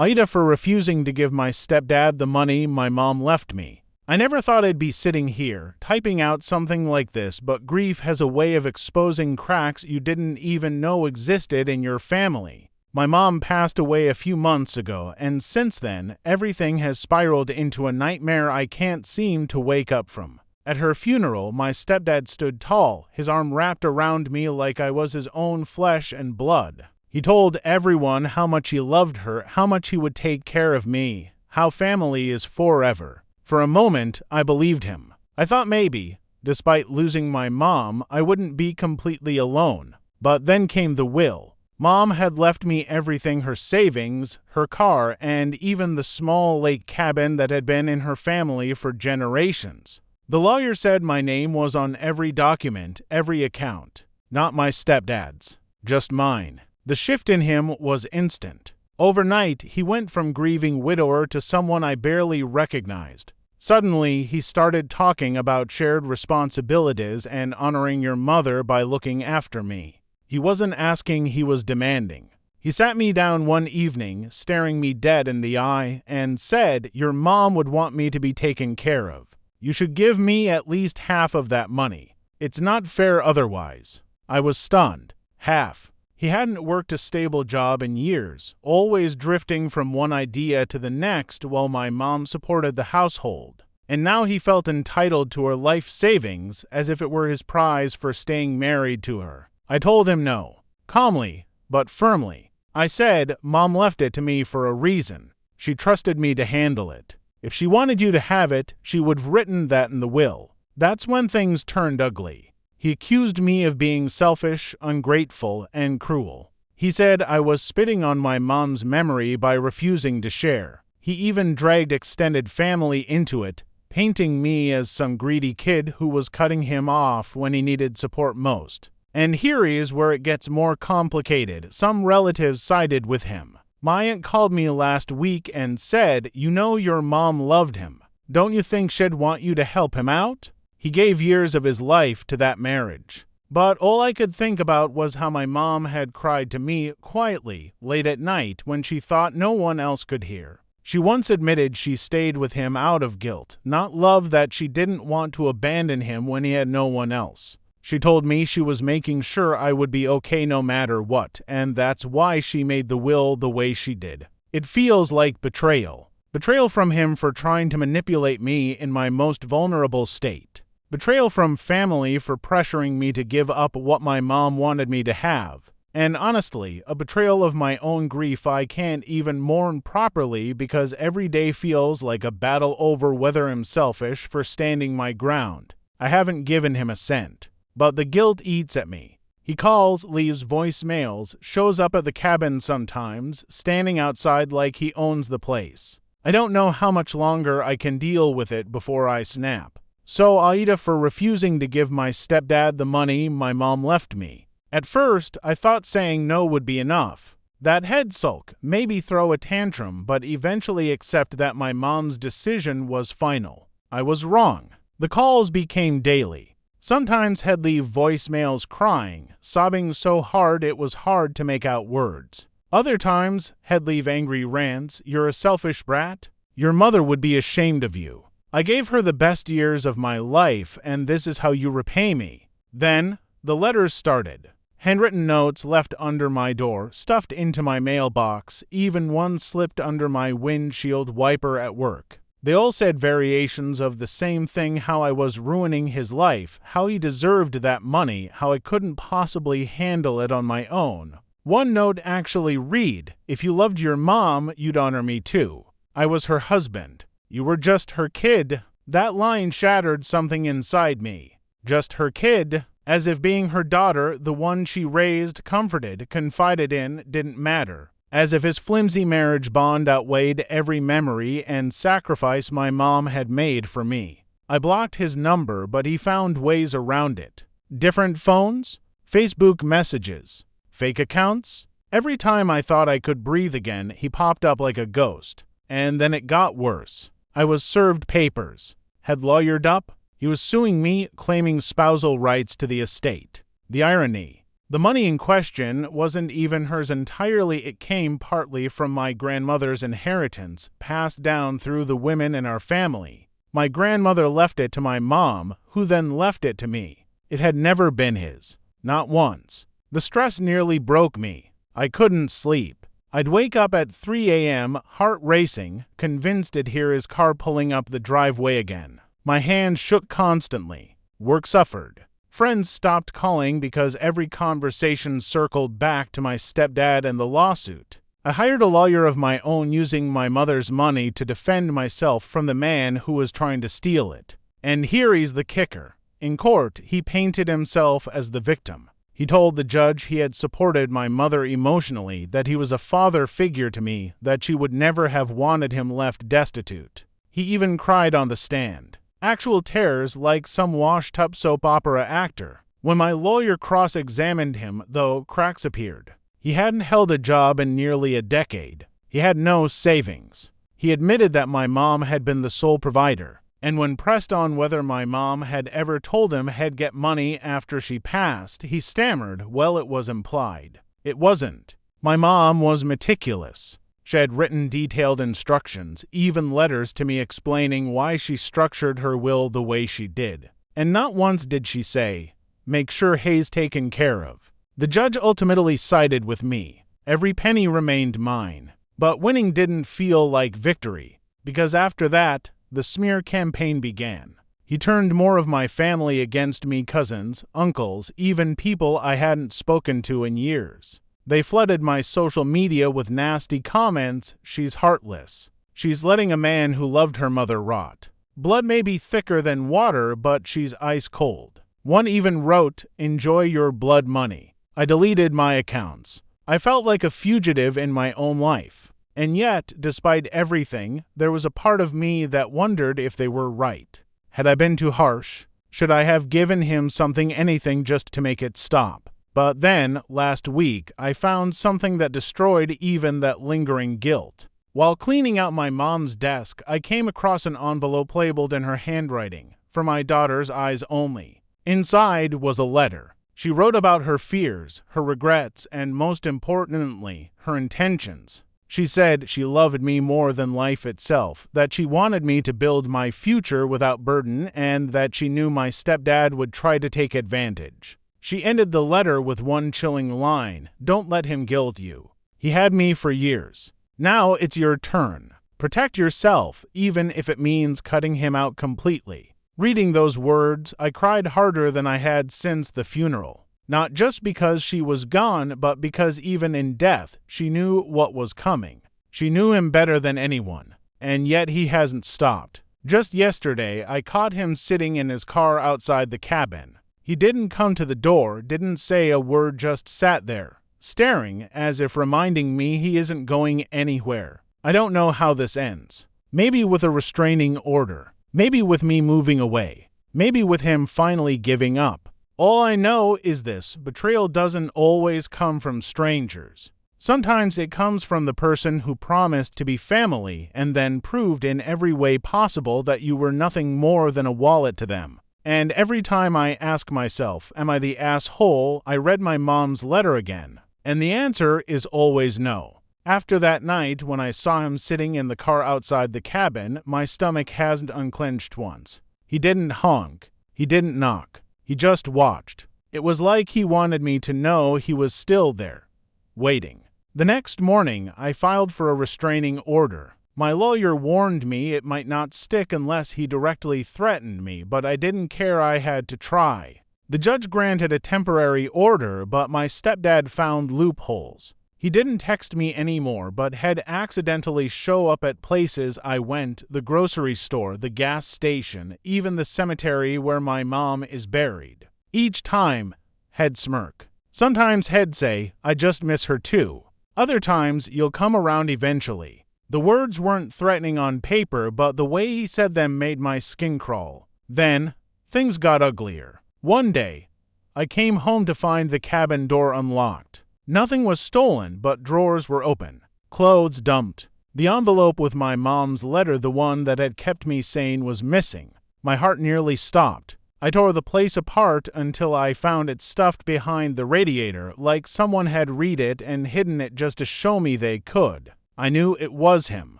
AITAH for refusing to give my stepdad the money my mom left me. I never thought I'd be sitting here, typing out something like this, but grief has a way of exposing cracks you didn't even know existed in your family. My mom passed away a few months ago, and since then, everything has spiraled into a nightmare I can't seem to wake up from. At her funeral, my stepdad stood tall, his arm wrapped around me like I was his own flesh and blood. He told everyone how much he loved her, how much he would take care of me, how family is forever. For a moment, I believed him. I thought maybe, despite losing my mom, I wouldn't be completely alone. But then came the will. Mom had left me everything: her savings, her car, and even the small lake cabin that had been in her family for generations. The lawyer said my name was on every document, every account. Not my stepdad's, just mine. The shift in him was instant. Overnight, he went from grieving widower to someone I barely recognized. Suddenly, he started talking about shared responsibilities and honoring your mother by looking after me. He wasn't asking, he was demanding. He sat me down one evening, staring me dead in the eye, and said, "Your mom would want me to be taken care of. You should give me at least half of that money. It's not fair otherwise." I was stunned. Half. He hadn't worked a stable job in years, always drifting from one idea to the next while my mom supported the household. And now he felt entitled to her life savings as if it were his prize for staying married to her. I told him no, calmly but firmly. I said, "Mom left it to me for a reason. She trusted me to handle it. If she wanted you to have it, she would have written that in the will." That's when things turned ugly. He accused me of being selfish, ungrateful, and cruel. He said I was spitting on my mom's memory by refusing to share. He even dragged extended family into it, painting me as some greedy kid who was cutting him off when he needed support most. And here is where it gets more complicated. Some relatives sided with him. My aunt called me last week and said, "You know your mom loved him. Don't you think she'd want you to help him out?" He gave years of his life to that marriage. But all I could think about was how my mom had cried to me quietly late at night when she thought no one else could hear. She once admitted she stayed with him out of guilt, not love, that she didn't want to abandon him when he had no one else. She told me she was making sure I would be okay no matter what, and that's why she made the will the way she did. It feels like betrayal. Betrayal from him for trying to manipulate me in my most vulnerable state. Betrayal from family for pressuring me to give up what my mom wanted me to have. And honestly, a betrayal of my own grief I can't even mourn properly because every day feels like a battle over whether I'm selfish for standing my ground. I haven't given him a cent. But the guilt eats at me. He calls, leaves voicemails, shows up at the cabin sometimes, standing outside like he owns the place. I don't know how much longer I can deal with it before I snap. So AITAH for refusing to give my stepdad the money my mom left me. At first, I thought saying no would be enough. That head sulk, maybe throw a tantrum, but eventually accept that my mom's decision was final. I was wrong. The calls became daily. Sometimes he'd leave voicemails crying, sobbing so hard it was hard to make out words. Other times, he'd leave angry rants, "You're a selfish brat. Your mother would be ashamed of you. I gave her the best years of my life, and this is how you repay me." Then, the letters started. Handwritten notes left under my door, stuffed into my mailbox, even one slipped under my windshield wiper at work. They all said variations of the same thing: how I was ruining his life, how he deserved that money, how I couldn't possibly handle it on my own. One note actually read, "If you loved your mom, you'd honor me too. I was her husband. You were just her kid." That line shattered something inside me. Just her kid, as if being her daughter, the one she raised, comforted, confided in, didn't matter. As if his flimsy marriage bond outweighed every memory and sacrifice my mom had made for me. I blocked his number, but he found ways around it. Different phones, Facebook messages, fake accounts. Every time I thought I could breathe again, he popped up like a ghost. And then it got worse. I was served papers. Had lawyered up. He was suing me, claiming spousal rights to the estate. The irony. The money in question wasn't even hers entirely. It came partly from my grandmother's inheritance, passed down through the women in our family. My grandmother left it to my mom, who then left it to me. It had never been his. Not once. The stress nearly broke me. I couldn't sleep. I'd wake up at 3 a.m., heart racing, convinced I'd hear his car pulling up the driveway again. My hands shook constantly. Work suffered. Friends stopped calling because every conversation circled back to my stepdad and the lawsuit. I hired a lawyer of my own using my mother's money to defend myself from the man who was trying to steal it. And here is the kicker. In court, he painted himself as the victim. He told the judge he had supported my mother emotionally, that he was a father figure to me, that she would never have wanted him left destitute. He even cried on the stand. Actual tears like some washed-up soap opera actor. When my lawyer cross-examined him, though, cracks appeared. He hadn't held a job in nearly a decade. He had no savings. He admitted that my mom had been the sole provider, and when pressed on whether my mom had ever told him he'd get money after she passed, he stammered, well, it was implied. It wasn't. My mom was meticulous. She had written detailed instructions, even letters to me explaining why she structured her will the way she did. And not once did she say, "Make sure Hay's taken care of." The judge ultimately sided with me. Every penny remained mine. But winning didn't feel like victory, because after that, the smear campaign began. He turned more of my family against me, cousins, uncles, even people I hadn't spoken to in years. They flooded my social media with nasty comments. She's heartless. She's letting a man who loved her mother rot. Blood may be thicker than water, but she's ice cold. One even wrote, "Enjoy your blood money." I deleted my accounts. I felt like a fugitive in my own life. And yet, despite everything, there was a part of me that wondered if they were right. Had I been too harsh? Should I have given him something, anything, just to make it stop? But then, last week, I found something that destroyed even that lingering guilt. While cleaning out my mom's desk, I came across an envelope labeled in her handwriting, "For my daughter's eyes only." Inside was a letter. She wrote about her fears, her regrets, and most importantly, her intentions. She said she loved me more than life itself, that she wanted me to build my future without burden, and that she knew my stepdad would try to take advantage. She ended the letter with one chilling line, "Don't let him guilt you. He had me for years. Now it's your turn. Protect yourself, even if it means cutting him out completely." Reading those words, I cried harder than I had since the funeral. Not just because she was gone, but because even in death, she knew what was coming. She knew him better than anyone, and yet he hasn't stopped. Just yesterday, I caught him sitting in his car outside the cabin. He didn't come to the door, didn't say a word, just sat there, staring, as if reminding me he isn't going anywhere. I don't know how this ends. Maybe with a restraining order. Maybe with me moving away. Maybe with him finally giving up. All I know is this: betrayal doesn't always come from strangers. Sometimes it comes from the person who promised to be family and then proved in every way possible that you were nothing more than a wallet to them. And every time I ask myself, am I the asshole? I read my mom's letter again. And the answer is always no. After that night, when I saw him sitting in the car outside the cabin, my stomach hasn't unclenched once. He didn't honk. He didn't knock. He just watched. It was like he wanted me to know he was still there, waiting. The next morning, I filed for a restraining order. My lawyer warned me it might not stick unless he directly threatened me, but I didn't care. I had to try. The judge granted a temporary order, but my stepdad found loopholes. He didn't text me anymore, but had accidentally show up at places I went, the grocery store, the gas station, even the cemetery where my mom is buried. Each time, he'd smirk. Sometimes he'd say, "I just miss her too." Other times, "You'll come around eventually." The words weren't threatening on paper, but the way he said them made my skin crawl. Then, things got uglier. One day, I came home to find the cabin door unlocked. Nothing was stolen, but drawers were open. Clothes dumped. The envelope with my mom's letter, the one that had kept me sane, was missing. My heart nearly stopped. I tore the place apart until I found it stuffed behind the radiator, like someone had read it and hidden it just to show me they could. I knew it was him.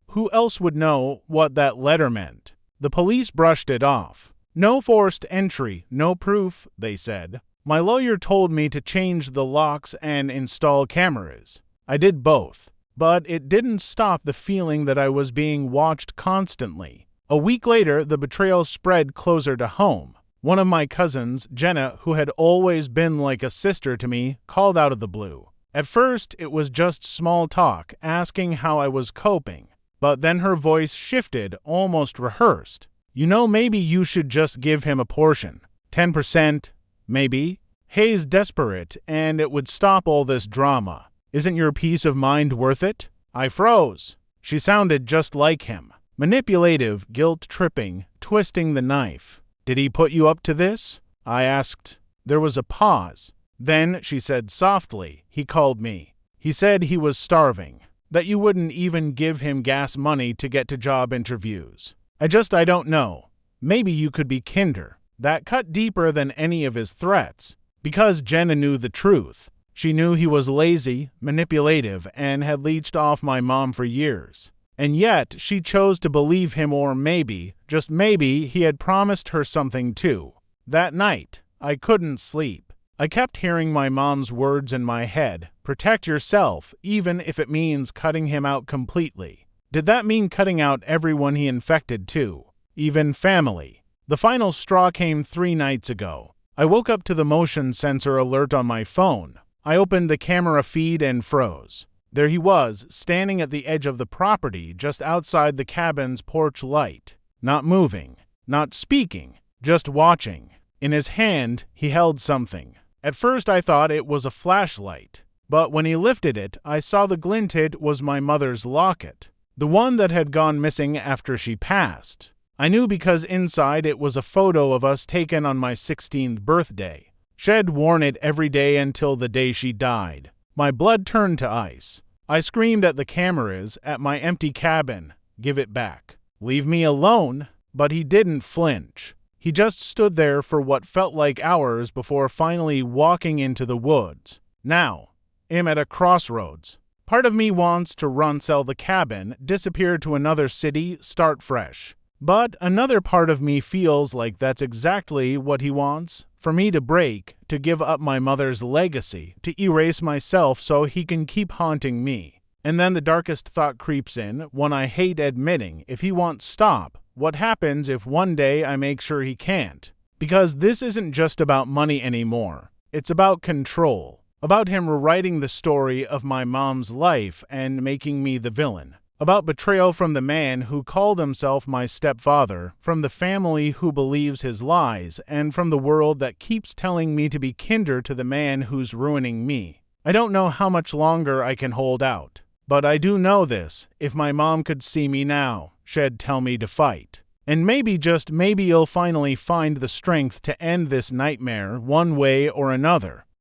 Who else would know what that letter meant? The police brushed it off. No forced entry, no proof, they said. My lawyer told me to change the locks and install cameras. I did both, but it didn't stop the feeling that I was being watched constantly. A week later, the betrayal spread closer to home. One of my cousins, Jenna, who had always been like a sister to me, called out of the blue. At first, it was just small talk, asking how I was coping. But then her voice shifted, almost rehearsed. You know, maybe you should just give him a portion. 10%, maybe. Hay's desperate, and it would stop all this drama. Isn't your peace of mind worth it? I froze. She sounded just like him. Manipulative, guilt-tripping, twisting the knife. Did he put you up to this? I asked. There was a pause. Then she said softly, he called me. He said he was starving, that you wouldn't even give him gas money to get to job interviews. I don't know. Maybe you could be kinder. That cut deeper than any of his threats. Because Jenna knew the truth. She knew he was lazy, manipulative, and had leeched off my mom for years. And yet, she chose to believe him, or maybe, just maybe, he had promised her something too. That night, I couldn't sleep. I kept hearing my mom's words in my head. Protect yourself, even if it means cutting him out completely. Did that mean cutting out everyone he infected too? Even family? The final straw came 3 nights ago. I woke up to the motion sensor alert on my phone. I opened the camera feed and froze. There he was, standing at the edge of the property, just outside the cabin's porch light. Not moving, not speaking, just watching. In his hand, he held something. At first I thought it was a flashlight, but when he lifted it, I saw the glinted was my mother's locket, the one that had gone missing after she passed. I knew because inside it was a photo of us taken on my 16th birthday. She had worn it every day until the day she died. My blood turned to ice. I screamed at the cameras, at my empty cabin, give it back. Leave me alone, but he didn't flinch. He just stood there for what felt like hours before finally walking into the woods. Now, I'm at a crossroads. Part of me wants to sell the cabin, disappear to another city, start fresh. But another part of me feels like that's exactly what he wants. For me to break, to give up my mother's legacy, to erase myself so he can keep haunting me. And then the darkest thought creeps in, one I hate admitting. If he won't stop, what happens if one day I make sure he can't? Because this isn't just about money anymore. It's about control. About him rewriting the story of my mom's life and making me the villain. About betrayal from the man who called himself my stepfather, from the family who believes his lies, and from the world that keeps telling me to be kinder to the man who's ruining me. I don't know how much longer I can hold out. But I do know this, if my mom could see me now, she'd tell me to fight. And maybe, just maybe, you'll finally find the strength to end this nightmare one way or another.